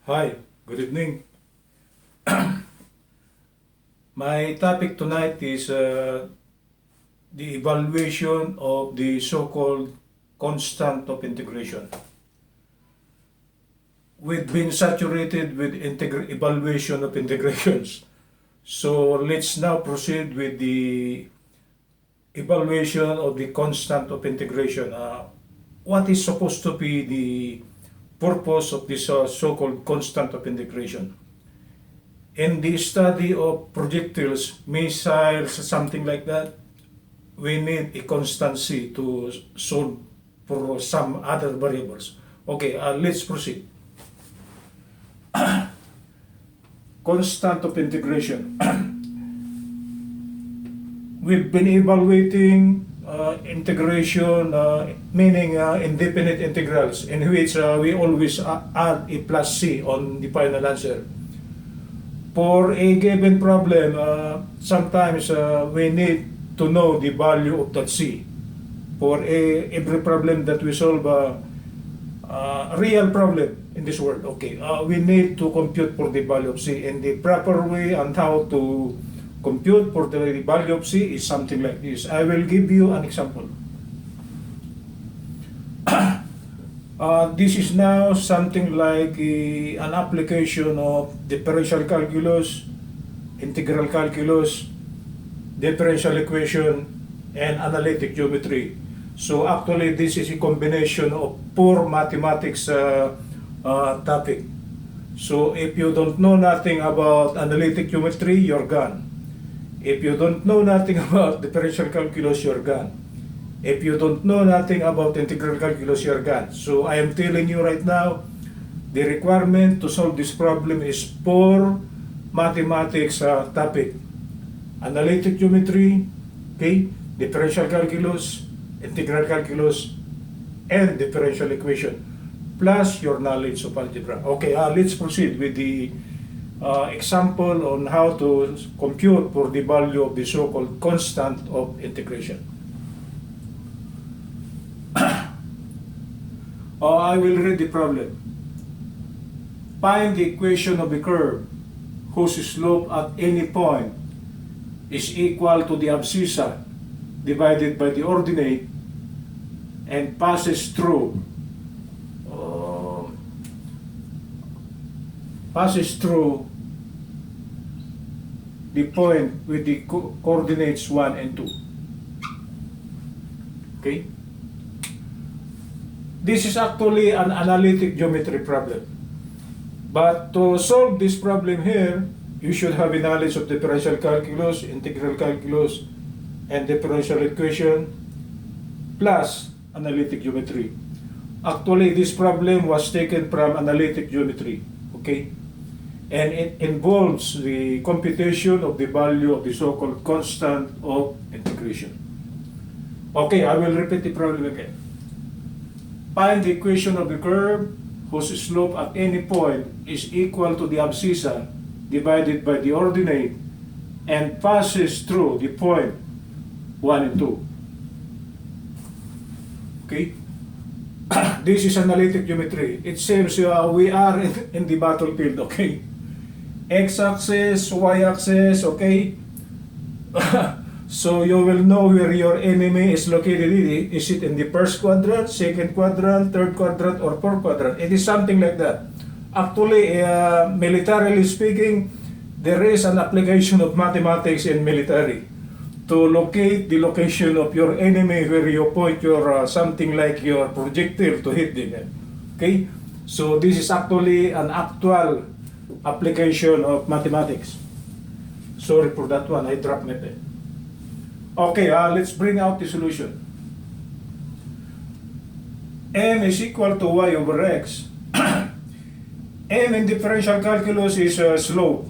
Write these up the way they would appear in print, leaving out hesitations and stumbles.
Hi, good evening. My topic tonight is the evaluation of the so-called constant of integration. We've been saturated with evaluation of integrations. So let's now proceed with the evaluation of the constant of integration. What is supposed to be the purpose of this so-called constant of integration? In the study of projectiles, missiles, something like that, we need a constancy to solve for some other variables. Okay, let's proceed. Constant of integration. We've been evaluating integration, meaning indefinite integrals, in which we always add a plus c on the final answer. For a given problem, sometimes we need to know the value of that c. For every problem that we solve, real problem in this world, okay, we need to compute for the value of c, and the proper way on how to compute for the value of c is something like this. I will give you an example. This is now something like an application of differential calculus, integral calculus, differential equation, and analytic geometry. So actually this is a combination of 4 mathematics topic. So if you don't know nothing about analytic geometry, you're gone. If you don't know nothing about differential calculus, you're gone. If you don't know nothing about integral calculus, you're gone. So I am telling you right now, the requirement to solve this problem is 4 mathematics topic. Analytic geometry, okay, differential calculus, integral calculus, and differential equation, plus your knowledge of algebra. Okay, let's proceed with the example on how to compute for the value of the so-called constant of integration. I will read the problem. Find the equation of a curve whose slope at any point is equal to the abscissa divided by the ordinate and passes through the point with the coordinates 1 and 2. Okay? This is actually an analytic geometry problem. But to solve this problem here, you should have a knowledge of differential calculus, integral calculus, and differential equation, plus analytic geometry. Actually, this problem was taken from analytic geometry. Okay? And it involves the computation of the value of the so-called constant of integration. Okay, I will repeat the problem again. Find the equation of the curve whose slope at any point is equal to the abscissa divided by the ordinate and passes through the point 1 and 2. Okay? This is analytic geometry. It seems we are in the battlefield, okay? X-axis, Y-axis, okay? So you will know where your enemy is located. Is it in the first quadrant, second quadrant, third quadrant, or fourth quadrant? It is something like that. Actually, militarily speaking, there is an application of mathematics in military to locate the location of your enemy where you point your something like your projectile to hit them. Okay? So this is actually an actual application of mathematics. Sorry for that one, I dropped my pen. Okay, let's bring out the solution. M is equal to y over x. M in differential calculus is slope.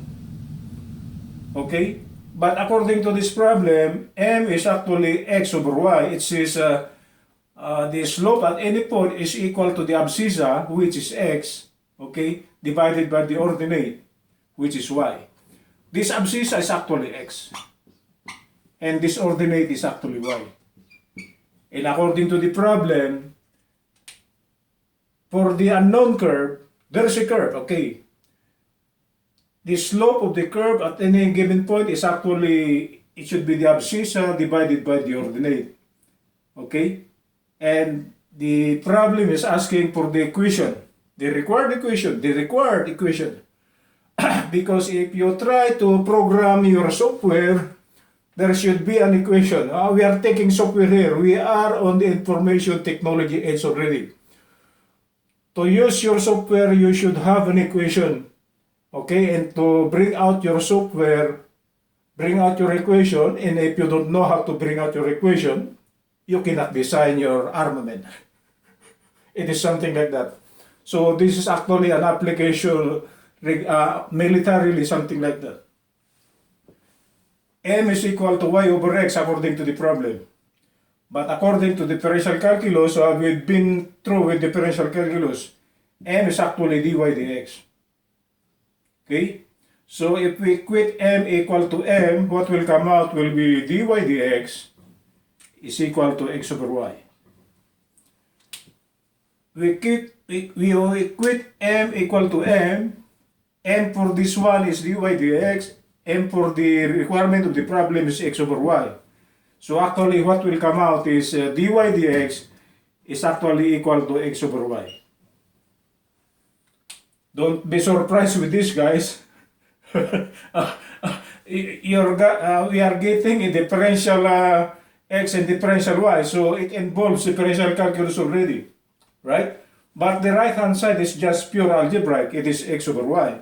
Okay? But according to this problem, M is actually x over y. It says the slope at any point is equal to the abscissa, which is x, okay, divided by the ordinate, which is y. This abscissa is actually x. And this ordinate is actually y. And according to the problem, for the unknown curve, there's a curve, okay? the slope of the curve at any given point is actually, it should be the abscissa divided by the ordinate. Okay? And the problem is asking for the equation, the required equation, because if you try to program your software, there should be an equation. We are taking software here. We are on the information technology age already. To use your software, you should have an equation. Okay, and to bring out your software, bring out your equation, and if you don't know how to bring out your equation, you cannot design your armament. It is something like that. So this is actually an application, militarily, something like that. M is equal to y over x according to the problem. But according to differential calculus, we've been through with differential calculus, m is actually dy dx. Okay? So if we equate m equal to m, what will come out will be dy dx is equal to x over y. We equate m equal to m for this one is dy dx, m for the requirement of the problem is x over y. So actually what will come out is dy dx is actually equal to x over y. Don't be surprised with this, guys. We are getting a differential x and differential y, so it involves differential calculus already, right? But the right hand side is just pure algebraic, it is x over y.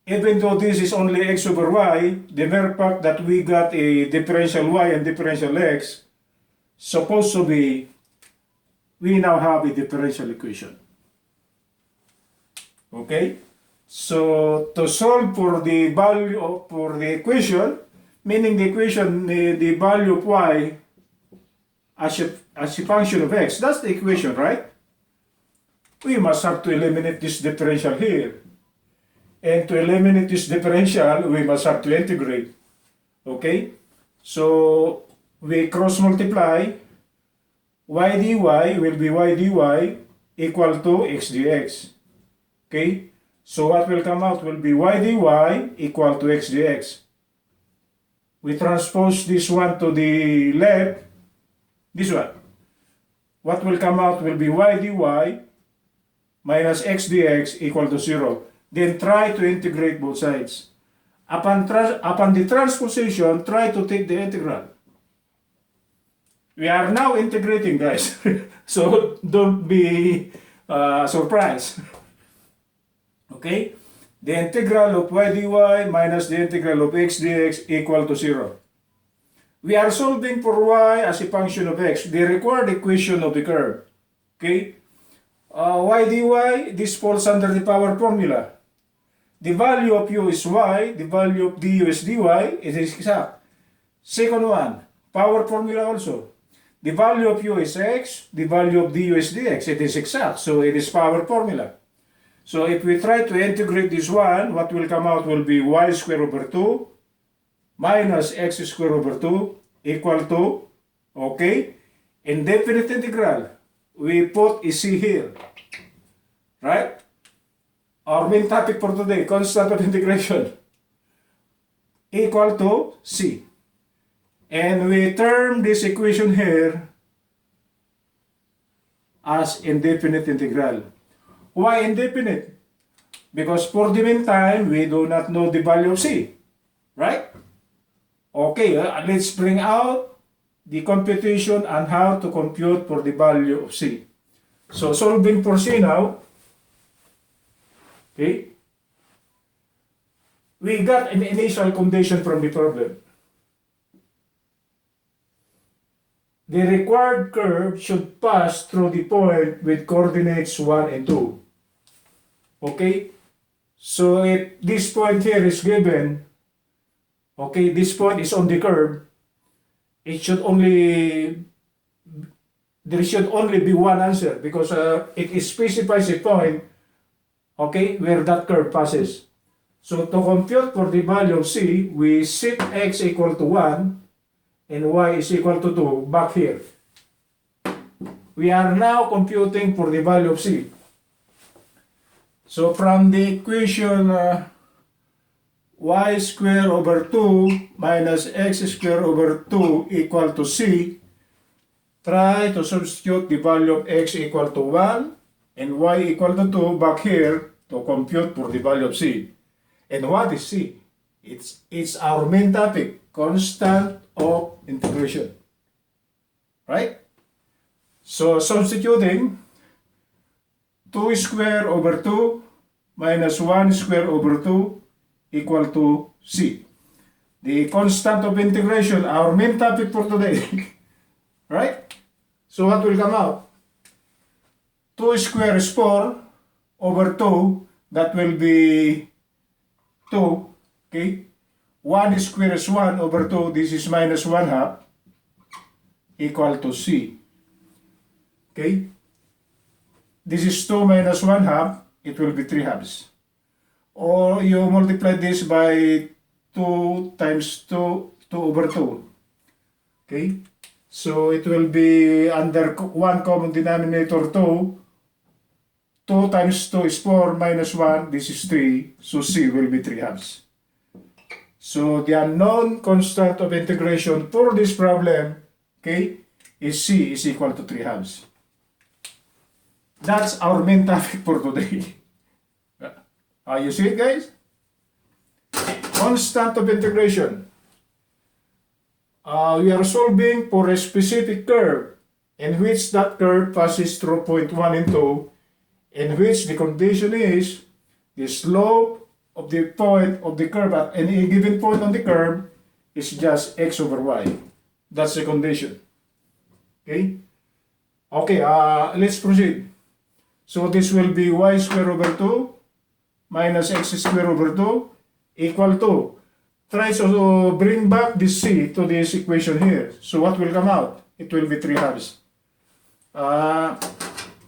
Even though this is only x over y, the mere fact that we got a differential y and differential x, supposed to be, we now have a differential equation. Okay? So, to solve for the value of, for the equation, meaning the equation, the value of y as a function of x, that's the equation, right? We must have to eliminate this differential here. And to eliminate this differential, we must have to integrate. Okay? So, we cross multiply. Y dy will be y dy equal to x dx. Okay? So, what will come out will be y dy equal to x dx. We transpose this one to the left. This one. What will come out will be y dy minus x dx equal to 0. Then try to integrate both sides. Upon the transposition, try to take the integral. We are now integrating, guys. So don't be surprised. Okay? The integral of y dy minus the integral of x dx equal to 0. We are solving for y as a function of x, the required equation of the curve. Okay? Y dy, this falls under the power formula. The value of u is y, the value of du is dy, it is exact. Second one, power formula also. The value of u is x, the value of du is dx, it is exact, so it is power formula. So if we try to integrate this one, what will come out will be y squared over 2 minus x squared over 2 equal to, okay, indefinite integral. We put a c here, right? Our main topic for today, constant of integration, equal to c. And we term this equation here as indefinite integral. Why indefinite? Because for the meantime, we do not know the value of c, right? Okay, let's bring out the computation and how to compute for the value of c. So solving for c now. Okay? We got an initial condition from the problem. The required curve should pass through the point with coordinates 1 and 2. Okay? So if this point here is given, okay, this point is on the curve, it should only, there should only be one answer because it specifies a point, okay, where that curve passes. So to compute for the value of c, we set x equal to 1 and y is equal to 2 back here. We are now computing for the value of c. So from the equation y square over 2 minus x square over 2 equal to c, try to substitute the value of x equal to 1 and y equal to 2 back here to compute for the value of c. And what is c? It's our main topic, constant of integration. Right? So substituting 2 square over 2 minus 1 square over 2 equal to c. The constant of integration, our main topic for today. Right? So what will come out? 2 square is 4 over 2, that will be 2. Okay? 1 square is 1 over 2, this is minus 1 half, equal to c. Okay? This is 2 minus 1 half, it will be 3 halves. Or you multiply this by 2 times 2, 2 over 2. Okay? So it will be under one common denominator 2. 2 times 2 is 4 minus 1, this is 3. So c will be 3 halves. So the unknown constant of integration for this problem, okay, is c is equal to 3 halves. That's our main topic for today. You see it, guys? Constant of integration. We are solving for a specific curve in which that curve passes through point 1 and 2, in which the condition is the slope of the point of the curve at any given point on the curve is just x over y. That's the condition. Okay? Okay, let's proceed. So this will be y square over 2 minus x square over 2 equal to. Try to bring back this c to this equation here. So what will come out? It will be 3 halves.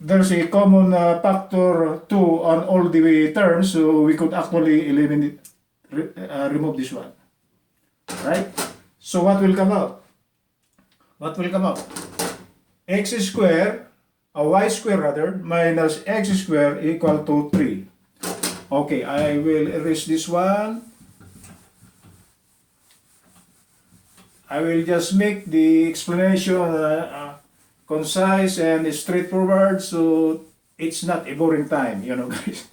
There's a common factor 2 on all the terms, so we could actually eliminate, remove this one. Right? So what will come out? What will come out? X square, y square rather, minus x square equal to 3. Okay, I will erase this one. I will just make the explanation concise and straightforward, so it's not a boring time, you know, guys.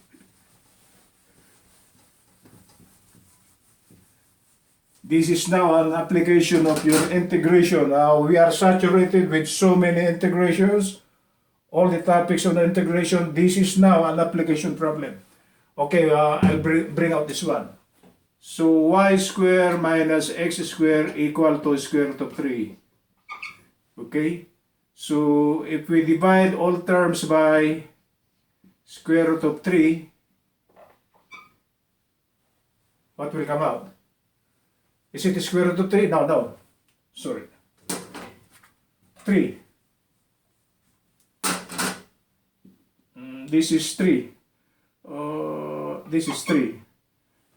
This is now an application of your integration. We are saturated with so many integrations, all the topics on integration. This is now an application problem. Okay, I'll bring out this one. So y square minus x square equal to square root of 3. Okay, so if we divide all terms by square root of 3, what will come out? Is it the square root of 3? No, sorry. 3. This is 3. This is 3.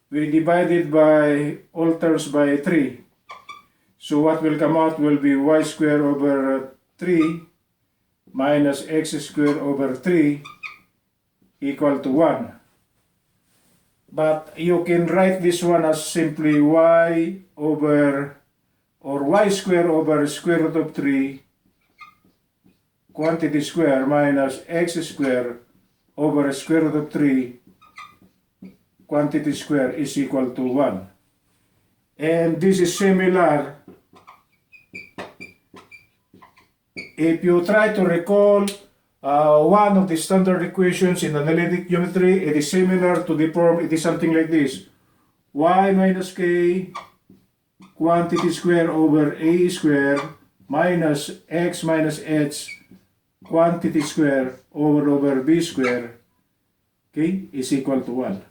We divided by all terms by 3. So what will come out will be y square over 3 minus x square over 3 equal to 1. But you can write this one as simply y over, or y square over square root of 3 quantity square minus x square over square root of 3 quantity square is equal to 1. And this is similar. If you try to recall one of the standard equations in analytic geometry, it is similar to the form, it is something like this. Y minus k quantity square over a square minus x minus h quantity square over b square, okay, is equal to 1.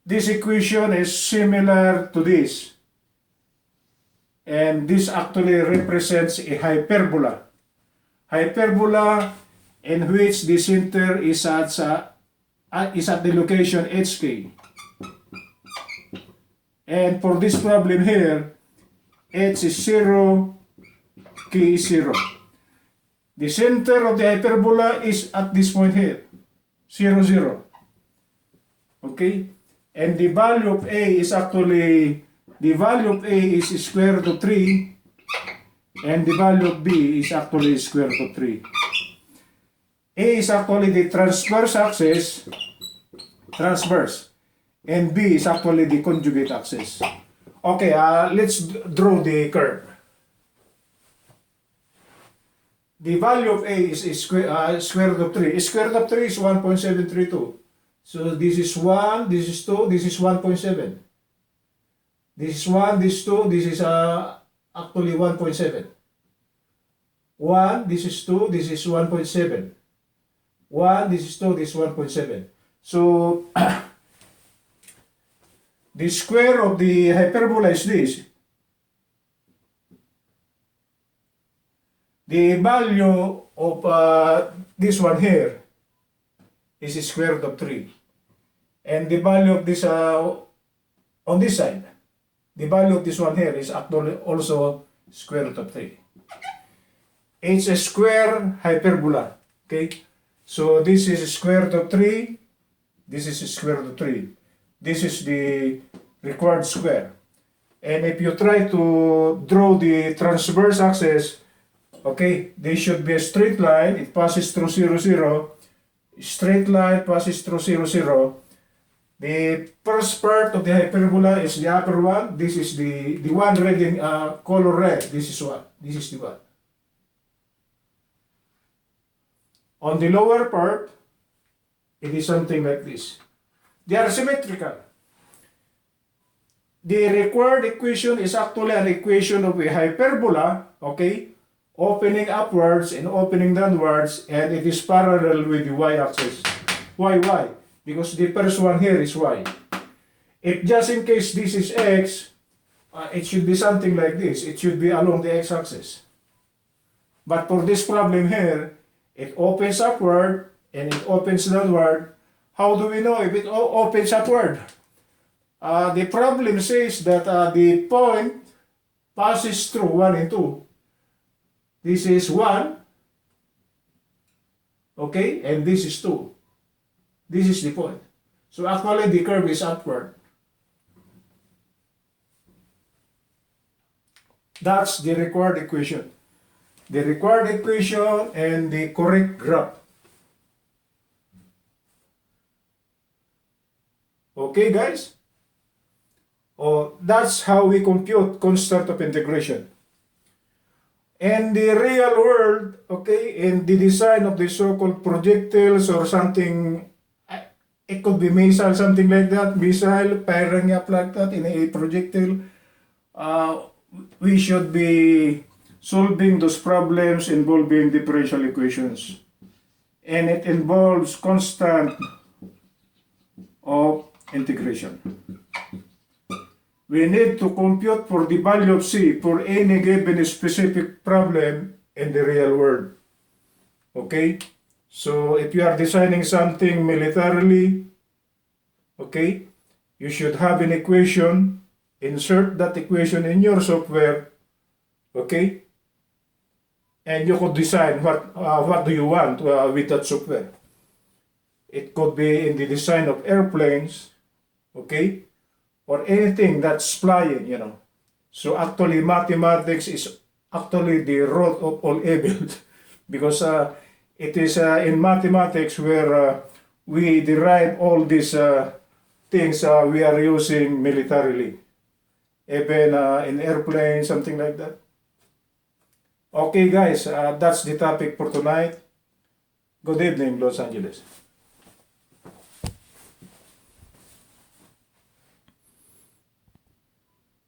This equation is similar to this, and this actually represents a hyperbola. Hyperbola in which the center is at the location hk. And for this problem here, h is 0, k is 0. The center of the hyperbola is at this point here, 0, 0. Okay? And the value of A is actually, the value of A is square root of 3, and the value of B is actually square root of 3. A is actually the transverse axis, transverse, and B is actually the conjugate axis. Okay, let's draw the curve. The value of A is square root of 3. Square root of 3 is 1.732. So this is 1, this is 2, this is 1.7. This is 1, this is 2, this is actually 1.7. 1, this is 2, this is 1.7. 1, this is 2, this is 1.7. So, the square of the hyperbola is this. The value of this one here is square root of 3. And the value of this on this side, the value of this one here is actually also square root of 3. It's a square hyperbola. Okay? So this is square root of 3. This is square root of 3. This is the required square. And if you try to draw the transverse axis, okay, there should be a straight line. It passes through 0, 0. Straight line passes through 0, 0. The first part of the hyperbola is the upper one. This is the one red in color red. This is what? This is the one. On the lower part, it is something like this. They are symmetrical. The required equation is actually an equation of a hyperbola, okay, opening upwards and opening downwards, and it is parallel with the y-axis. Why? Because the first one here is y. If just in case this is x, it should be something like this. It should be along the x-axis. But for this problem here, it opens upward and it opens downward. How do we know if it opens upward? The problem says that the point passes through 1 and 2. This is 1, okay, and this is 2. This is the point. So actually the curve is upward. That's the required equation. The required equation and the correct graph. Okay, guys? That's how we compute constant of integration. And the real world, okay, in the design of the so-called projectiles or something, it could be missile, something like that, missile, firing up like that in a projectile, we should be solving those problems involving differential equations. And it involves constant of integration. We need to compute for the value of C for any given specific problem in the real world. Okay? So if you are designing something militarily, okay, you should have an equation, insert that equation in your software, okay? And you could design what do you want with that software. It could be in the design of airplanes, okay? Or anything that's flying, you know. So actually mathematics is actually the root of all evil because it is in mathematics where we derive all these things we are using militarily. Even in airplanes, something like that. Okay guys, that's the topic for tonight. Good evening, Los Angeles.